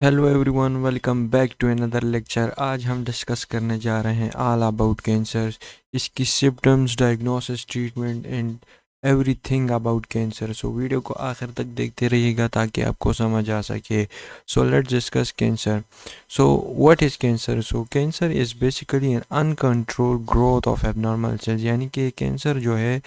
Hello everyone, welcome back to another lecture. आज हम discuss करने जा रहे हैं ऑल अबाउट कैंसर, इसकी symptoms, diagnosis, treatment and everything about cancer. So video को आखिर तक देखते रहिएगा ताकि आपको समझ आ सके। So let's discuss cancer. So what is cancer? So cancer is basically an uncontrolled growth of abnormal cells, यानी कि कैंसर जो है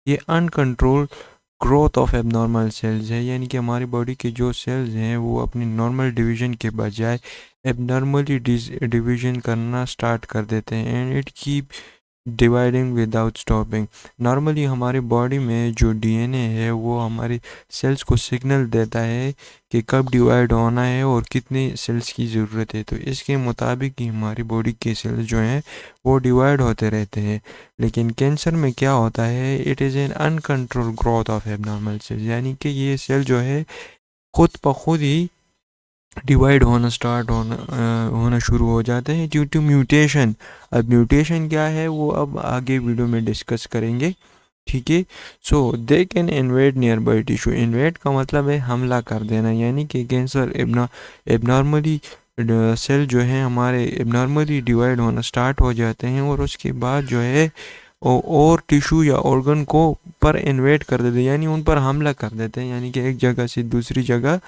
ये uncontrolled growth of abnormal cells है, यानी कि हमारी बॉडी के जो सेल्स हैं वो अपनी नॉर्मल डिवीजन के बजाय एबनॉर्मली डिवीजन करना स्टार्ट कर देते हैं and it keep dividing without stopping. Normally हमारी बॉडी में जो डीएनए है वो हमारी सेल्स को सिग्नल देता है कि कब डिवाइड होना है और कितने सेल्स की ज़रूरत है, तो इसके मुताबिक ही हमारी बॉडी के सेल्स जो हैं वो डिवाइड होते रहते हैं। लेकिन कैंसर में क्या होता है, it is an uncontrol growth of abnormal cells, यानी कि ये सेल जो है खुद ब खुद ही डिवाइड होना स्टार्ट होना शुरू हो जाते हैं ड्यू टू म्यूटेशन। अब म्यूटेशन क्या है वो अब आगे वीडियो में डिस्कस करेंगे, ठीक है। So they can invade nearby tissue. Invade का मतलब है हमला कर देना, यानी कि कैंसर एबनॉर्मली सेल जो है हमारे एबनॉर्मली डिवाइड होना स्टार्ट हो जाते हैं और उसके बाद जो है और टिश्यू या ऑर्गन को पर इन्वेड कर देते हैं, यानी उन पर हमला कर देते हैं, यानी कि एक जगह से दूसरी जगह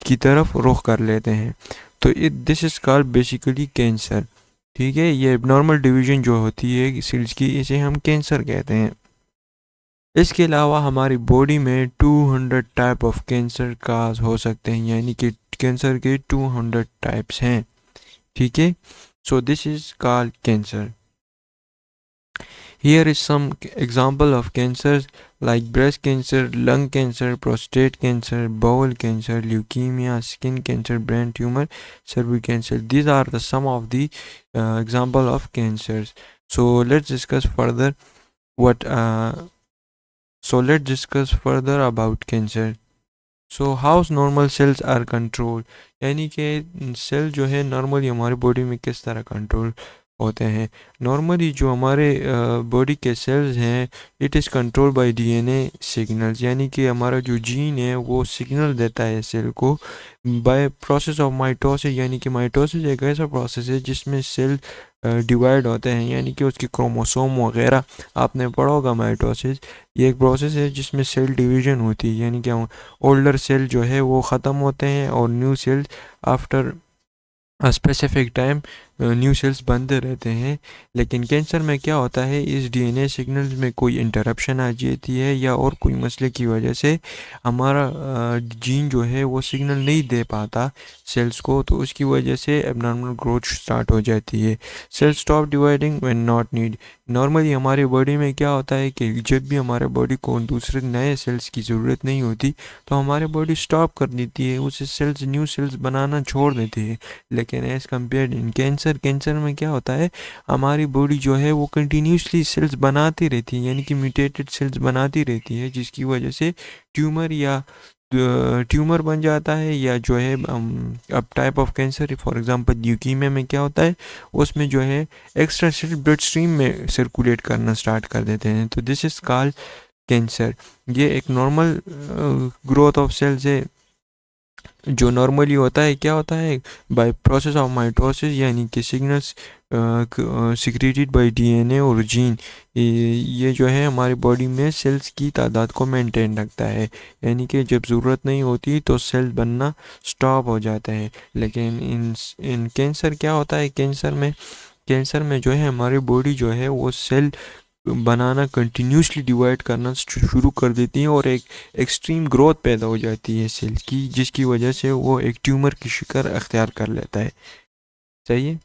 की तरफ रुख कर लेते हैं। तो this is called basically cancer, ठीक है। ये एबनॉर्मल डिवीजन जो होती है सेल्स की, इसे हम कैंसर कहते हैं। इसके अलावा हमारी बॉडी में 200 टाइप ऑफ कैंसर काज हो सकते हैं, यानी कि कैंसर के 200 टाइप्स हैं, ठीक है। So this is called cancer. Here is some example of cancers like breast cancer, lung cancer, prostate cancer, bowel cancer, leukemia, skin cancer, brain tumor, cervical cancer. These are the some of the example of cancers. So let's discuss further what let's discuss further about cancer. So how's normal cells are control, यानी कि cell जो है normally हमारी body में किस तरह control होते हैं। नॉर्मली जो हमारे बॉडी के सेल्स हैं it is control by DNA signals, यानी कि हमारा जो जीन है वो सिग्नल देता है सेल को बाय प्रोसेस ऑफ माइटोसिस, यानी कि माइटोसिस एक ऐसा प्रोसेस है जिसमें सेल डिवाइड होते हैं, यानी कि उसकी क्रोमोसोम वगैरह आपने पढ़ा होगा। माइटोसिस ये एक प्रोसेस है जिसमें सेल डिवीजन होती है, यानी कि ओल्डर सेल जो है वो ख़त्म होते हैं और new sales after specific time new sales बनते रहते हैं। लेकिन कैंसर में क्या होता है, इस डीएनए सिग्नल्स में कोई इंटरप्शन आ जाती है या और कोई मसले की वजह से हमारा जीन जो है वो सिग्नल नहीं दे पाता सेल्स को, तो उसकी वजह से एबनॉर्मल ग्रोथ स्टार्ट हो जाती है। Cells stop dividing when not need. Normally हमारी बॉडी में क्या होता है कि जब भी हमारे बॉडी को दूसरे नए सेल्स की ज़रूरत नहीं होती तो हमारी बॉडी स्टॉप कर देती है, उसे सेल्स न्यू सेल्स बनाना छोड़ देती है। लेकिन एज़ कम्पेयर इन कैंसर में क्या होता है, हमारी बॉडी जो है वो कंटिन्यूसली सेल्स बनाती रहती है, यानी कि म्यूटेटेड सेल्स बनाती रहती है, जिसकी वजह से ट्यूमर बन जाता है या जो है अब type of cancer for example leukaemia में क्या होता है, उसमें जो है एक्स्ट्रा सेल ब्लड स्ट्रीम में सर्कुलेट करना स्टार्ट कर देते हैं, तो दिस इज़ कॉल्ड कैंसर। ये एक नॉर्मल ग्रोथ ऑफ सेल्स है। जो नॉर्मली होता है क्या होता है, बाय प्रोसेस ऑफ माइटोसिस, यानी कि सिग्नल्स सिक्रेटेड बाय डीएनए और जीन, ये जो है हमारी बॉडी में सेल्स की तादाद को मेंटेन रखता है, यानी कि जब ज़रूरत नहीं होती तो सेल बनना स्टॉप हो जाता है। लेकिन इन कैंसर क्या होता है, कैंसर में जो है हमारी बॉडी जो है वो सेल बनाना कंटिन्यूसली डिवाइड करना शुरू कर देती है और एक एक्सट्रीम ग्रोथ पैदा हो जाती है सेल की, जिसकी वजह से वो एक ट्यूमर की शिकार अख्तियार कर लेता है। सही है।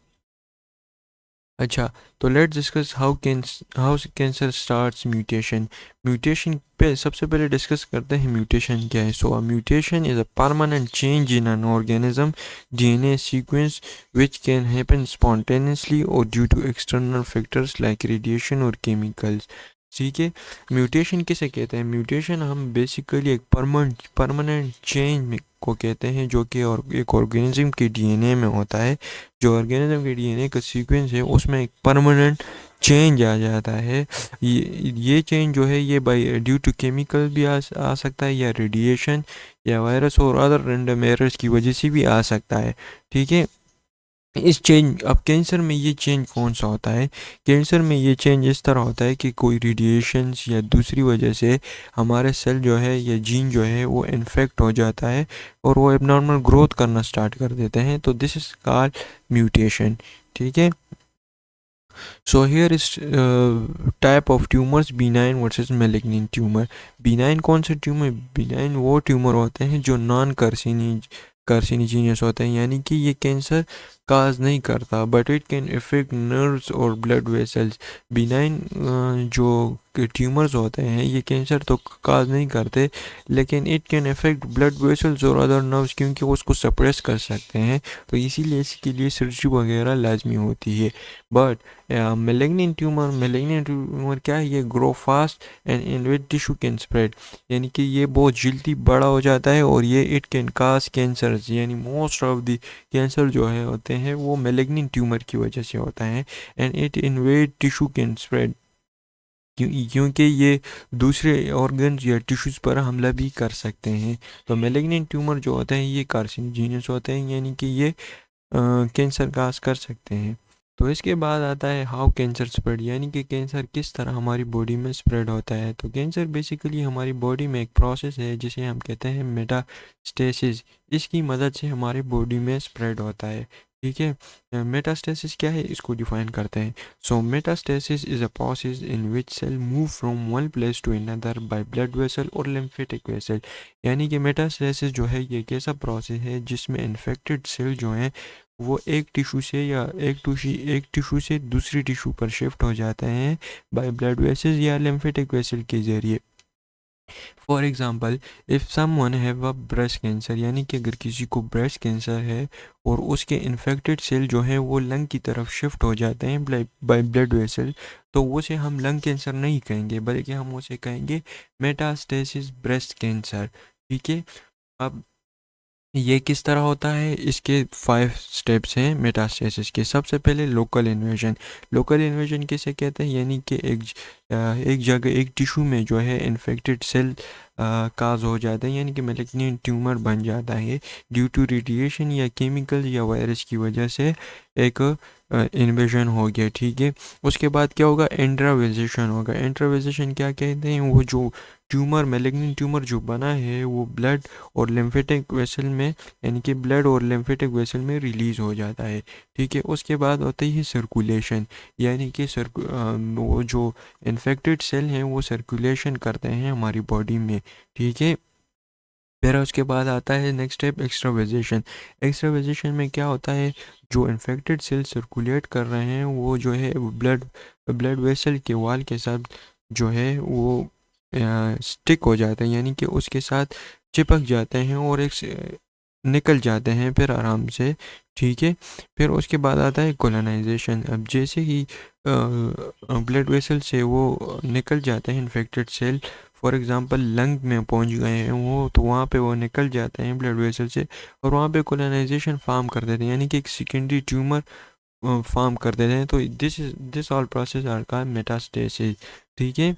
अच्छा, तो let's discuss how cancer starts mutation. Mutation पे सबसे पहले डिस्कस करते हैं म्यूटेशन क्या है। So mutation is a permanent change in an organism DNA sequence which can happen spontaneously और due to external factors like radiation और केमिकल्स, ठीक है। म्यूटेशन किसे कहते हैं, म्यूटेशन हम बेसिकली एक परमानेंट चेंज को कहते हैं जो कि और एक ऑर्गेनिज्म के डीएनए में होता है। जो ऑर्गेनिज्म के डीएनए का सीक्वेंस है उसमें एक परमानेंट चेंज आ जाता है। ये चेंज जो है ये बाई ड्यू टू केमिकल भी आ सकता है, या रेडिएशन, या वायरस और अदर रैंडम एरर्स की वजह से भी आ सकता है। ठीक है, इस चेंज, अब कैंसर में ये चेंज कौन सा होता है? कैंसर में ये चेंज इस तरह होता है कि कोई रेडिएशंस या दूसरी वजह से हमारे सेल जो है या जीन जो है वो इन्फेक्ट हो जाता है और वो एबनॉर्मल ग्रोथ करना स्टार्ट कर देते हैं। तो दिस इज कॉल्ड म्यूटेशन। ठीक है, so here is type of tumours, benign versus malignant tumour. Benign कौन से ट्यूमर? बिनाइन वो ट्यूमर होते हैं जो नॉन कार्सिनिजीनियस होते हैं, यानी कि ये कैंसर काज नहीं करता, but it can effect nerves और ब्लड वेसल्स। बिनाइन जो ट्यूमर्स होते हैं ये कैंसर तो काज नहीं करते, लेकिन it can effect blood vessels और अदर नर्व्स, क्योंकि वो उसको सप्रेस कर सकते हैं, तो इसीलिए इसके लिए सर्जरी वगैरह लाजमी होती है। बट मैलिग्नेंट ट्यूमर क्या है? ये grow fast and invade tissue can spread, यानी कि ये बहुत जल्दी बड़ा हो जाता है और ये इट कैन काज कैंसर, यानी मोस्ट ऑफ द कैंसर जो है होते हैं वो मैलिग्नेंट ट्यूमर की वजह से होता है। And it invade tissue can spread, क्योंकि ये दूसरे ऑर्गन्स या टिश्यूज़ पर हमला भी कर सकते हैं। तो मैलिग्नेंट ट्यूमर जो होते हैं ये कार्सिनोजेनियस होते हैं, यानी कि ये कैंसर काज कर सकते हैं। तो इसके बाद आता है हाउ कैंसर स्प्रेड, यानी कि कैंसर किस तरह हमारी बॉडी में स्प्रेड होता है। तो कैंसर बेसिकली हमारी बॉडी में एक प्रोसेस है जिसे हम कहते हैं मेटास्टेसिस। इसकी मदद से हमारी बॉडी में स्प्रेड होता है। ठीक है, मेटास्टेसिस क्या है इसको डिफाइन करते हैं। So metastasis is a process in which cell move from one place to another by blood vessel और लिम्फेटिक वेसल। यानी कि मेटास्टेसिस जो है ये एक ऐसा प्रोसेस है जिसमें इन्फेक्टेड सेल जो हैं वो एक टिश्यू से या एक टिश्यू से दूसरी टिश्यू पर शिफ्ट हो जाते हैं बाय ब्लड वेसल्स या लिम्फेटिक वेसल के ज़रिए। For example, if someone have a breast cancer, यानी कि अगर किसी को ब्रेस्ट कैंसर है और उसके इन्फेक्टेड सेल जो हैं वो लंग की तरफ शिफ्ट हो जाते हैं बाय ब्लड वेसल, तो उसे हम लंग कैंसर नहीं कहेंगे, बल्कि हम उसे कहेंगे मेटास्टेसिस ब्रेस्ट कैंसर। ठीक है, अब ये किस तरह होता है? इसके 5 स्टेप्स हैं मेटास्टेसिस के। सबसे पहले लोकल इन्वेजन। लोकल इन्वेजन किसे कहते हैं? यानी कि एक जगह एक टिश्यू में जो है इन्फेक्टेड सेल काज हो जाता है, यानी कि मैलिग्नेंट ट्यूमर बन जाता है ड्यू टू रेडिएशन या केमिकल या वायरस की वजह से एक इन्वेजन हो गया। ठीक है, उसके बाद क्या होगा? एंट्रावेजेशन होगा। एंट्रावेजेशन क्या कहते हैं? वो जो ट्यूमर, मैलिग्नेंट ट्यूमर जो बना है वो ब्लड और लिम्फेटिक वेसल में, यानी कि ब्लड और लिम्फेटिक वेसल में रिलीज़ हो जाता है। ठीक है, उसके बाद होती है सर्कुलेशन, यानी कि वो जो इन्फेक्टेड सेल हैं वो सर्कुलेशन करते हैं हमारी बॉडी में। ठीक है, फिर उसके बाद आता है नेक्स्ट स्टेप एक्स्ट्रावेजेशन। एक्स्ट्रावेजेशन में क्या होता है? जो इन्फेक्टेड सेल सर्कुलेट कर रहे हैं वो जो है ब्लड ब्लड वेसल के वॉल के साथ जो है वो स्टिक हो जाते हैं, यानी कि उसके साथ चिपक जाते हैं और निकल जाते हैं फिर आराम से। ठीक है, फिर उसके बाद आता है कोलोनाइजेशन। अब जैसे ही ब्लड वेसल से वो निकल जाते हैं infected cell, for example lung में पहुंच गए हैं वो, तो वहाँ पे वो निकल जाते हैं ब्लड वेसल से और वहाँ पे कोलोनाइजेशन फार्म कर देते हैं, यानी कि एक सेकेंडरी ट्यूमर फार्म कर देते हैं। तो this all process are called metastasis. ठीक है,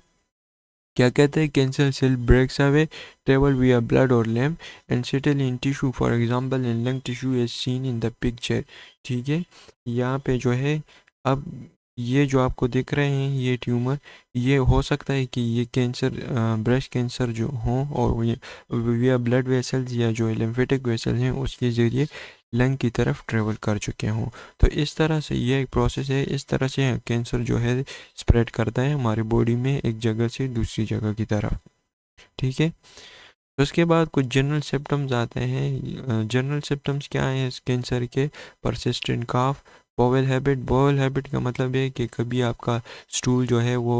क्या कहते हैं? Cancer cell breaks away, travel via blood और lymph and settle in tissue, for example in lung tissue as seen in the picture. ठीक है, यहाँ पे जो है अब ये जो आपको दिख रहे हैं ये ट्यूमर, ये हो सकता है कि ये कैंसर ब्रेस्ट कैंसर जो हों और ये विया ब्लड वेसल्स या जो लिम्फेटिक वेसल्स हैं उसके ज़रिए लंग की तरफ ट्रेवल कर चुके हों। तो इस तरह से ये एक प्रोसेस है, इस तरह से कैंसर जो है स्प्रेड करता है हमारी बॉडी में एक जगह से दूसरी जगह की तरफ। ठीक है, तो उसके बाद कुछ जनरल सिम्टम्स आते हैं। जनरल सिम्टम्स क्या हैं इस कैंसर के? परसिस्टेंट काफ, बोवेल हैबिट। बोवेल हैबिट का मतलब है कि कभी आपका स्टूल जो है वो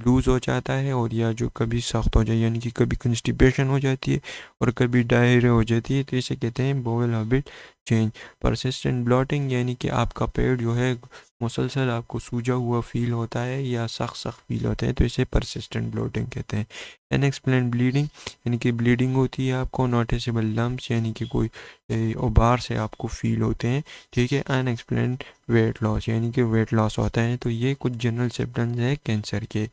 लूज़ हो जाता है और या जो कभी सख्त हो जाए, यानी कि कभी कंस्टिपेशन हो जाती है और कभी डायरिया हो जाती है, तो इसे कहते हैं bowel habit change. Persistent blotting, यानी कि आपका पेट जो है मुसलसल आपको सूजा हुआ फील होता है या सख्त सख्त फील होता है तो इसे परसिस्टेंट ब्लोटिंग कहते हैं। अनएक्सप्लेन्ड ब्लीडिंग यानी कि ब्लीडिंग होती है आपको, नोटिसेबल लम्प्स यानी कि कोई उबार से आपको फील होते हैं, ठीक है। अनएक्सप्लेन्ड वेट लॉस यानी कि वेट लॉस होता है। तो ये कुछ जनरल सिम्टम्स है कैंसर के।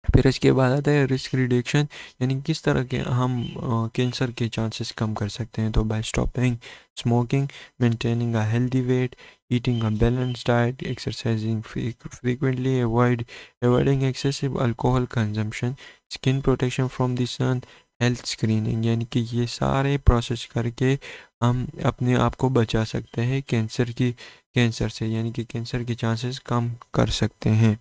फिर इसके बाद आता है रिस्क रिडक्शन, यानी किस तरह के हम कैंसर के चांसेस कम कर सकते हैं। तो by stopping smoking, maintaining a healthy weight, eating a balance diet, exercising frequently, avoiding excessive alcohol consumption, skin protection from the sun, health screening, यानी कि ये सारे प्रोसेस करके हम अपने आप को बचा सकते हैं कैंसर से, यानी कि कैंसर के चांसेस कम कर सकते हैं।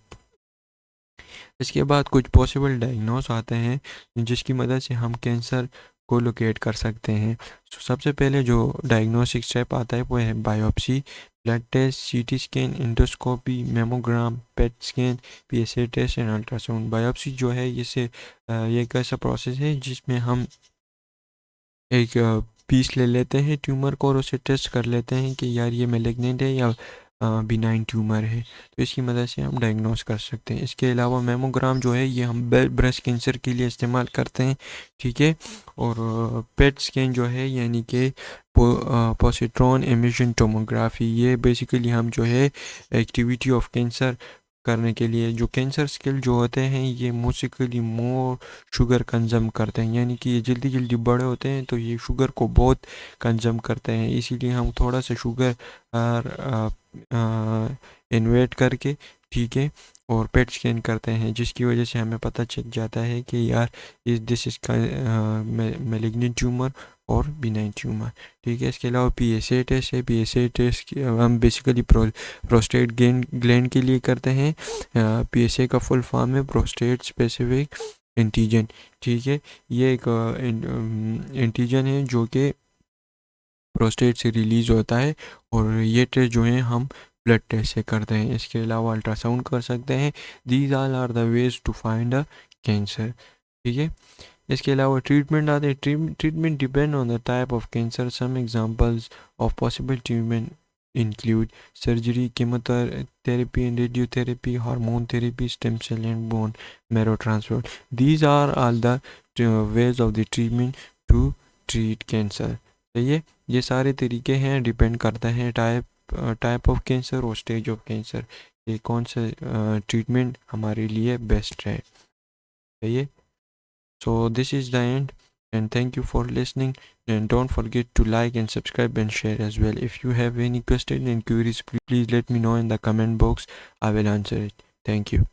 इसके बाद कुछ पॉसिबल डायग्नोस आते हैं जिसकी मदद से हम कैंसर को लोकेट कर सकते हैं। तो सबसे पहले जो डायग्नोस्टिक स्टेप आता है वो है biopsy, blood test, CT scan, endoscopy, mammogram, PET scan, PSA test and ultrasound. Biopsy जो है ये एक ऐसा प्रोसेस है जिसमें हम एक पीस ले लेते हैं ट्यूमर को और उसे टेस्ट कर लेते हैं कि यार ये मैलिग्नेंट है या बिनाइन ट्यूमर है। तो इसकी मदद से हम डायग्नोस कर सकते हैं। इसके अलावा मेमोग्राम जो है ये हम ब्रेस्ट कैंसर के लिए इस्तेमाल करते हैं, ठीक है। और पेट स्कैन जो है यानी कि पॉजिट्रॉन इमेजिंग टोमोग्राफी, ये बेसिकली हम जो है एक्टिविटी ऑफ कैंसर करने के लिए, जो कैंसर सेल जो होते हैं ये मोस्टली मोर शुगर कंजम करते हैं, यानी कि ये जल्दी जल्दी बड़े होते हैं तो ये शुगर को बहुत कंजम करते हैं। इसीलिए हम थोड़ा सा शुगर इन्वेट करके, ठीक है, और पेट स्कैन करते हैं, जिसकी वजह से हमें पता चल जाता है कि यार दिस इज मैलिग्नेंट ट्यूमर और बिनाइन ट्यूमर, ठीक है। इसके अलावा पीएसए टेस्ट है। पीएसए टेस्ट हम बेसिकली प्रोस्टेट ग्लैंड के लिए करते हैं। पीएसए का फुल फॉर्म है प्रोस्टेट स्पेसिफिक एंटीजन, ठीक है। ये एक एंटीजन है जो कि प्रोस्टेट से रिलीज होता है और ये टेस्ट जो है हम ब्लड टेस्ट से करते हैं। इसके अलावा अल्ट्रासाउंड कर सकते हैं। These all are the ways to find a cancer, ठीक है। इसके अलावा ट्रीटमेंट आते हैं। Treatment depend on the type of cancer. Some examples of possible treatment include surgery, chemotherapy and radiotherapy, hormone therapy, stem cell and bone marrow transplant. These are all the ways of the treatment to treat cancer. ये सारे तरीके हैं, depend करता है type of cancer और stage of cancer, ये कौन सा ट्रीटमेंट हमारे लिए बेस्ट है, सही है। So this is the end and thank you for listening, and don't forget to like and subscribe and share as well. If you have any questions and queries, please let me know in the comment box. I will answer it. Thank you.